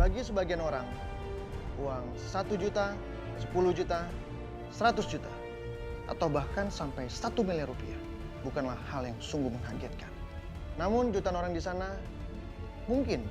Bagi sebagian orang, uang 1 juta, 10 juta, 100 juta, atau bahkan sampai 1 miliar rupiah bukanlah hal yang sungguh mengagetkan. Namun jutaan orang di sana mungkin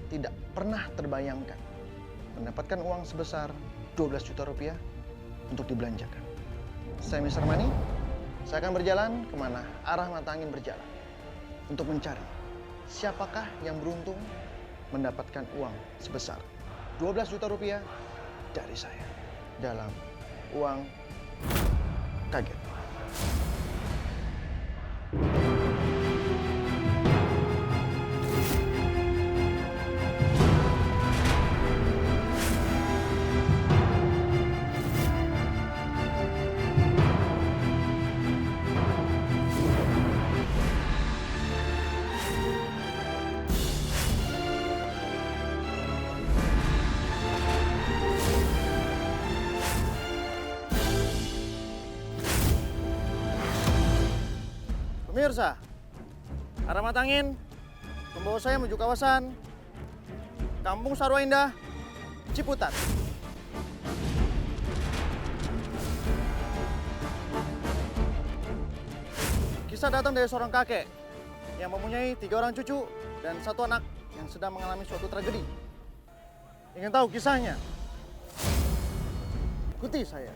tidak pernah terbayangkan mendapatkan uang sebesar 12 juta rupiah untuk dibelanjakan. Saya Mr. Money, saya akan berjalan kemana arah mata angin berjalan untuk mencari siapakah yang beruntung mendapatkan uang sebesar 12 juta rupiah dari saya dalam Uang Kaget. Pemirsa, arah mata angin membawa saya menuju kawasan Kampung Sarwa Indah, Ciputat. Kisah datang dari seorang kakek yang mempunyai 3 orang cucu dan 1 anak yang sedang mengalami suatu tragedi. Ingin tahu kisahnya? Ikuti saya.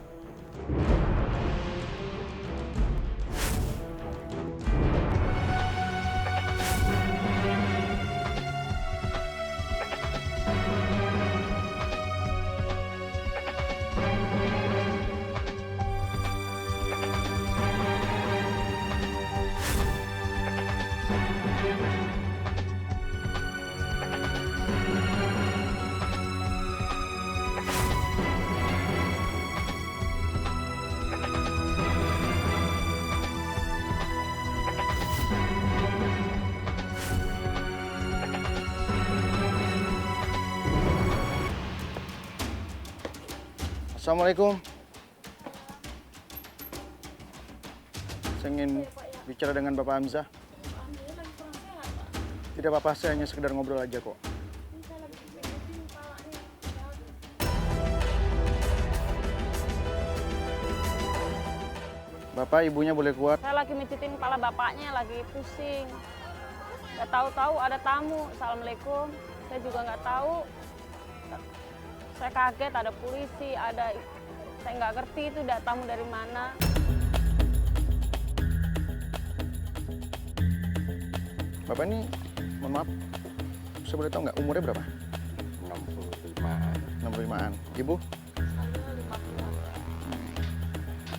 Assalamualaikum. Saya ingin bicara dengan Bapak Hamzah. Tidak apa-apa, saya hanya sekedar ngobrol aja kok. Bapak, ibunya boleh keluar? Saya lagi mijitin kepala bapaknya, lagi pusing. Gak tahu-tahu ada tamu. Assalamualaikum. Saya juga nggak tahu. Saya kaget ada polisi, saya nggak ngerti itu tamu dari mana. Bapak ini, mohon maaf, saya boleh tahu nggak umurnya berapa? 65. 65-an. Ibu? Saya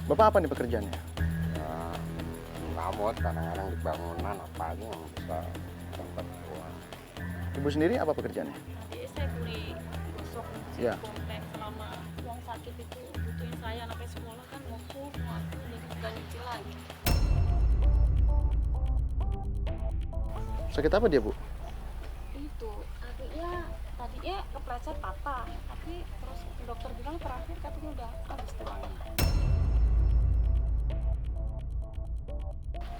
50. Bapak apa nih pekerjaannya? Ya, ngamut kadang-kadang di bangunan apa aja yang bisa dapat uang. Ibu sendiri apa pekerjaannya? Jadi saya beli gosok Ya. komplek selama uang sakit itu butuhin saya anaknya sekolah kan waktu jadi juga nyicil lagi. Sakit apa dia, Bu? Itu tadinya kepleset patah, tapi terus dokter bilang terakhir katanya udah habis tulangnya.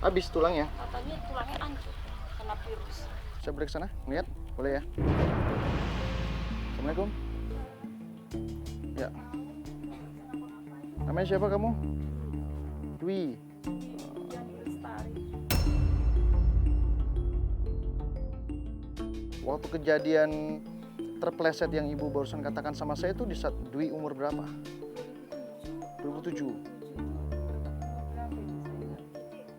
Habis tulangnya. Katanya tulangnya hancur kena virus. Saya balik ke sana, lihat, boleh ya? Assalamualaikum. Ya. Namanya siapa kamu? Dwi. Waktu kejadian terpleset yang ibu barusan katakan sama saya itu di saat Dwi umur berapa? 2007.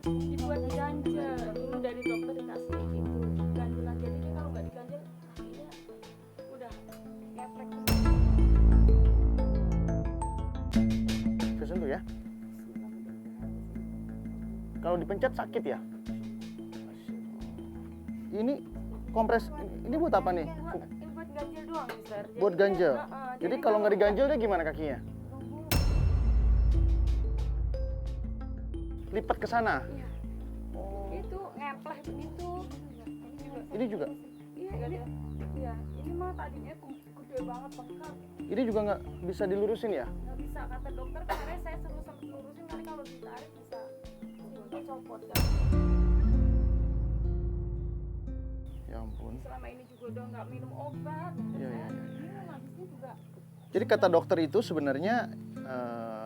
Dibuat ganjel dulu dari dokter dikasih itu ganjelan, jadi dia kalau nggak diganjel dia udah geprek. Saya sentuh ya. Kalau dipencet sakit ya? Ini kompres, ini buat apa nih? Ini buat ganjel doang, Mister. Buat ganjel. Jadi kalau nggak diganjel dia gimana kakinya? Lipat ke sana. Iya. Itu ngepleh begitu. Ini juga. Iya, iya. Ini mah tadinya gede banget bengkak. Ini juga nggak bisa dilurusin ya? Nggak bisa, kata dokter kemarin saya sempat lurusin, kali kalau ditarik bisa copot kan. Ya ampun. ampun. Selama ini juga udah nggak minum obat. Iya, iya, iya. Minum habisnya juga. Jadi kata dokter itu sebenarnya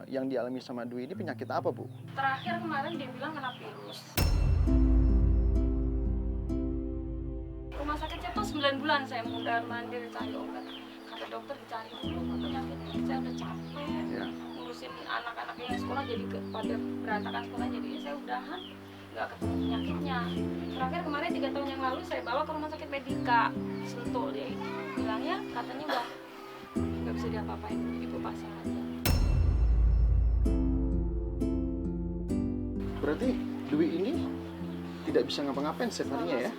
yang dialami sama Dwi ini penyakit apa, Bu? Terakhir kemarin dia bilang kena virus. Rumah sakitnya tuh 9 bulan saya mundar mandir cari obat. Kata dokter dicari dulu penyakitnya. Saya udah capek. Ya. Ngurusin anak-anak yang sekolah jadi pada berantakan sekolah, jadi saya udahan nggak ketemu penyakitnya. Terakhir kemarin 3 tahun yang lalu saya bawa ke rumah sakit Medika Sentul, dia bilangnya katanya udah nggak bisa diapa-apain, ibu pasang aja. Berarti Dwi ini tidak bisa ngapa-ngapain setiap harinya ya?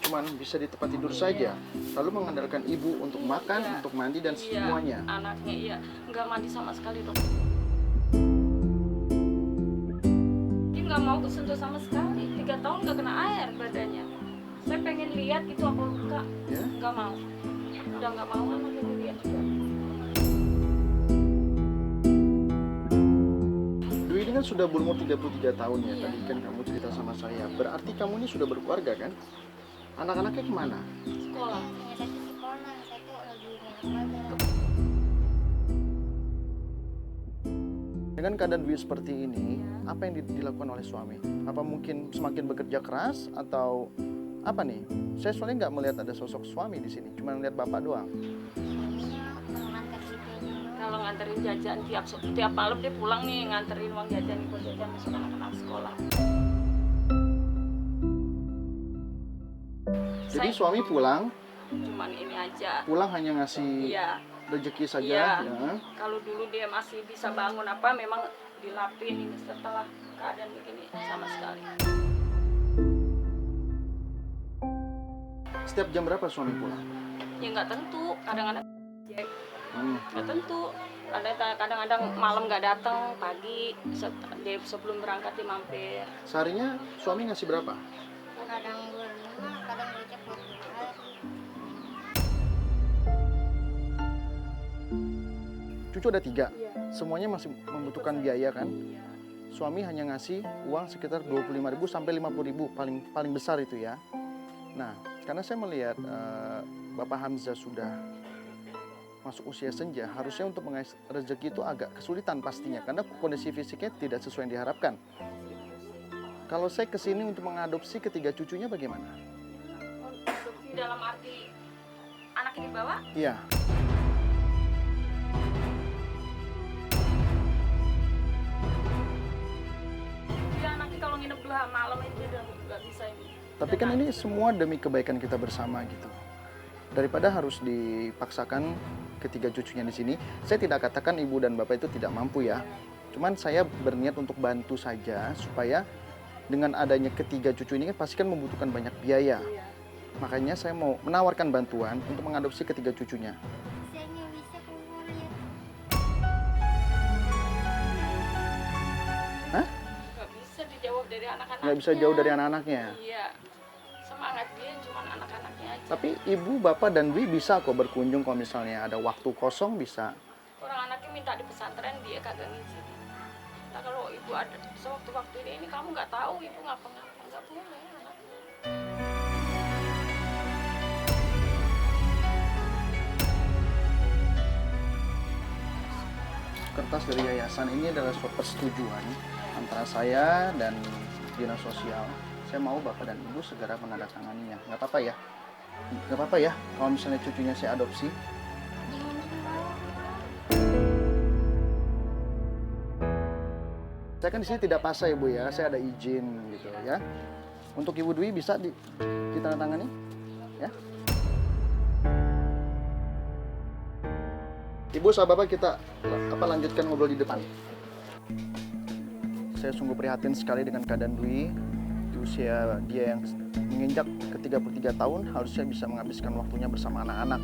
Cuman bisa di tempat tidur saja. Lalu mengandalkan ibu untuk makan, Iya. untuk mandi dan Iya, semuanya. anaknya iya nggak mandi sama sekali dok. Dia nggak mau kesentuh sama sekali. 3 tahun nggak kena air badannya. Saya pengen lihat gitu apa enggak, Ya? nggak mau. Udah nggak mau anaknya dilihat juga. Dwi ini kan sudah berumur 33 tahun ya, Iya. tadi kan kamu cerita sama saya. Berarti kamu ini sudah berkeluarga kan? Anak-anaknya kemana? Sekolah. Satu sekolah, satu lagi ngelak. Dengan keadaan Dwi seperti ini, apa yang dilakukan oleh suami? Apa mungkin semakin bekerja keras atau apa nih? Saya soalnya nggak melihat ada sosok suami di sini, cuma melihat bapak doang. Suaminya mengantar gitu aja. Kalau nganterin jajan tiap malam dia pulang nih nganterin uang jajan buat jajan besok anak-anak sekolah. Jadi Saya suami pulang cuman ini aja. hanya ngasih Iya. rezeki saja. Iya. Ya. Kalau dulu dia masih bisa bangun apa memang dilapin, ini setelah keadaan begini sama sekali. Setiap jam berapa suami pulang? Ya nggak tentu, kadang-kadang nggak tentu. Kadang-kadang malam nggak datang, pagi dia sebelum berangkat dia mampir. Seharinya suami ngasih berapa? Kadang 25, kadang gocap 20 hari. Cucu ada 3. Iya. Semuanya masih membutuhkan biaya kan? Suami hanya ngasih uang sekitar 25.000 sampai 50.000 paling besar itu ya. Nah, karena saya melihat Bapak Hamzah sudah masuk usia senja, harusnya untuk mengais rezeki itu agak kesulitan pastinya karena kondisi fisiknya tidak sesuai yang diharapkan. Kalau saya kesini untuk mengadopsi ketiga cucunya bagaimana? Adopsi dalam arti anak ini bawa? Iya. Dia nanti kalau nginep 2 malam itu dia udah nggak bisa ini. Tapi kan ini semua demi kebaikan kita bersama gitu. Daripada harus dipaksakan ketiga cucunya di sini, saya tidak katakan ibu dan bapak itu tidak mampu ya. Cuman saya berniat untuk bantu saja supaya dengan adanya ketiga cucu ini kan pasti kan membutuhkan banyak biaya. Iya. Makanya saya mau menawarkan bantuan untuk mengadopsi ketiga cucunya. Bisanya bisa keluar ya. Hah? Nggak bisa dijawab dari anak-anaknya. Nggak bisa jauh dari anak-anaknya. Iya. Semangat dia cuma anak-anaknya aja. Tapi ibu, bapak, dan Dwi bisa kok berkunjung kalau misalnya ada waktu kosong bisa. Orang anaknya minta di pesantren dia kagak ngizin. Nah kalau ibu ada sewaktu-waktu ini kamu nggak tahu ibu ngapa-ngapa nggak boleh anaknya. Kertas dari yayasan ini adalah suatu persetujuan antara saya dan dinas sosial. Saya mau bapak dan ibu segera menandatanganinya. Nggak apa-apa ya? Nggak apa-apa ya kalau misalnya cucunya saya adopsi? Saya kan di sini tidak paksa ya Bu ya, saya ada izin gitu ya. Untuk Ibu Dwi bisa ditandatangani ya. Ibu sama Bapak kita lanjutkan ngobrol di depan. Saya sungguh prihatin sekali dengan keadaan Dwi. Di usia dia yang menginjak ke 33 tahun harusnya bisa menghabiskan waktunya bersama anak-anak.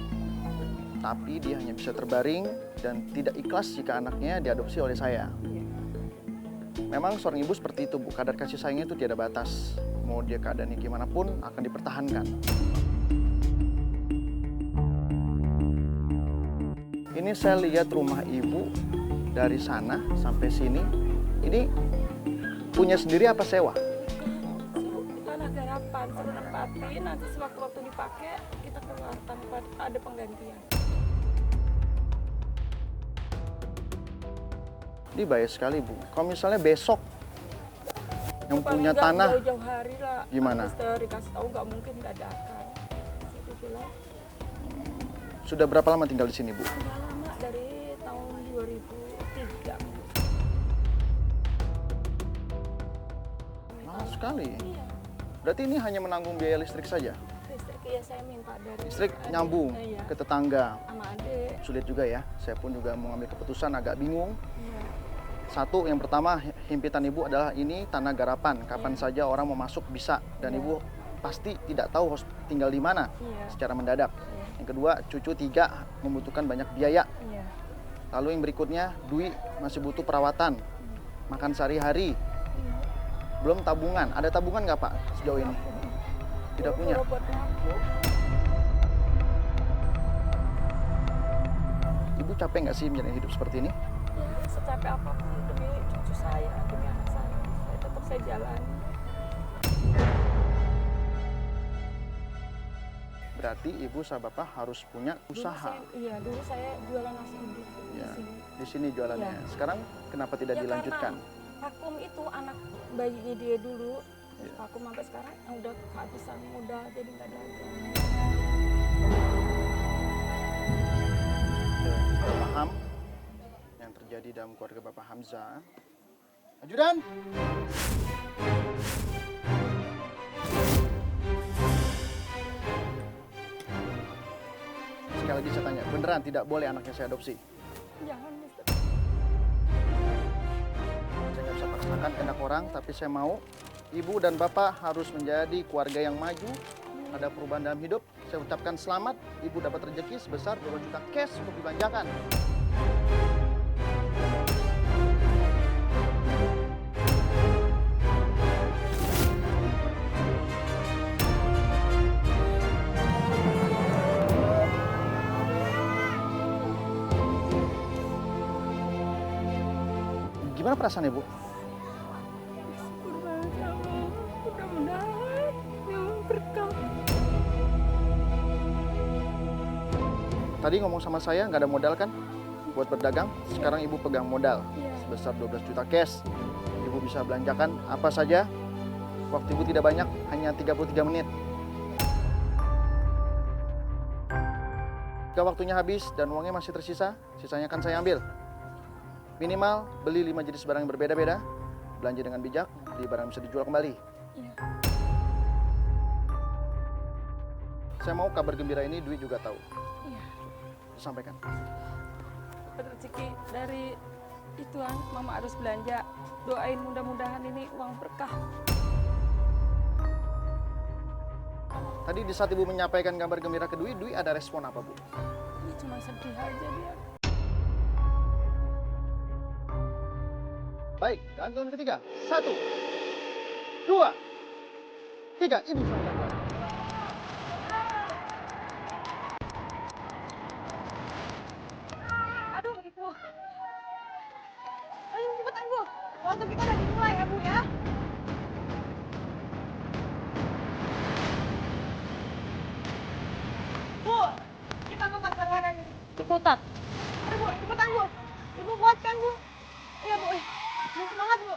Tapi dia hanya bisa terbaring dan tidak ikhlas jika anaknya diadopsi oleh saya. Memang seorang ibu seperti itu Bu, kadar kasih sayangnya itu tiada batas. Mau dia keadaannya gimana pun akan dipertahankan. Ini saya lihat rumah ibu dari sana sampai sini. Ini punya sendiri apa sewa? Tanah garapan, suruh nempatin nanti sewaktu-waktu dipakai kita keluar tanpa ada penggantian. Ini bahaya sekali, Bu. Kalau misalnya besok yang Paling punya nggak tanah, jauh-jauh hari lah. gimana? Harus dikasih tahu, nggak mungkin dadakan. Itu bilang sudah berapa lama tinggal di sini, Bu? udah lama dari tahun 2003. Lama sekali. Iya. Berarti ini hanya menanggung biaya listrik saja? Listrik ya saya minta dari Listrik adik. nyambung Iya, ke tetangga. sama adik. Sulit juga ya. Saya pun juga mengambil keputusan agak bingung. Iya. Satu, yang pertama himpitan Ibu adalah ini tanah garapan. Kapan saja orang mau masuk bisa. Dan Iya. Ibu pasti tidak tahu harus tinggal di mana Iya. secara mendadak. Iya. Yang kedua, cucu 3 membutuhkan banyak biaya. Iya. Lalu yang berikutnya, Dwi masih butuh perawatan, makan sehari-hari, belum tabungan. Ada tabungan nggak Pak sejauh ini? Tidak punya. Buat nabung. Ibu capek nggak sih menjalani hidup seperti ini? Ya, secapek apapun demi cucu saya, demi anak saya tetap saya jalani. Berarti Ibu sama Bapak harus punya usaha. Dulu saya jualan nasi uduk Ya, di sini. di sini jualannya. Iya. Sekarang kenapa tidak Ya, dilanjutkan? karena vakum itu anak bayinya dia dulu, terus Iya. vakum sampai sekarang udah kehabisan modal jadi nggak dagang. Sudah paham yang terjadi dalam keluarga Bapak Hamzah. Ajudan! Sekali lagi saya tanya, beneran tidak boleh anaknya saya adopsi? Jangan, Mister. Saya nggak bisa paksakan kehendak orang, tapi saya mau Ibu dan Bapak harus menjadi keluarga yang maju, ada perubahan dalam hidup. Saya ucapkan selamat, Ibu dapat rezeki sebesar 2 juta cash untuk dibelanjakan. Gimana perasaan Ibu? Syukur banget ya Allah. Mudah-mudahan memang berkah. Tadi ngomong sama saya nggak ada modal kan buat berdagang. Sekarang Ibu pegang modal Iya. sebesar 12 juta cash. Ibu bisa belanjakan apa saja. Waktu Ibu tidak banyak, hanya 33 menit. Jika waktunya habis dan uangnya masih tersisa, sisanya akan saya ambil. Minimal beli 5 jenis barang yang berbeda-beda, belanja dengan bijak, beli barang yang bisa dijual kembali. Iya. Saya mau kabar gembira ini Dwi juga tahu. Iya. Sampaikan. Rezeki dari ituan Mama harus belanja. Doain mudah-mudahan ini uang berkah. Tadi di saat Ibu menyampaikan kabar gembira ke Dwi, Dwi ada respon apa, Bu? Ini cuma sedih aja dia. Baik, gantungan ketiga. 1, 2, 3. Ibu sampaikan. Aduh, Ibu. Ayo cepetan, Bu. Waktu kita udah dimulai ya, Bu ya. Bu, kita mau makan mana nih? Diputat. Aduh, Bu, cepetan, Bu. Ibu kuat kan, Bu? Iya, Bu. Semangat, Bu.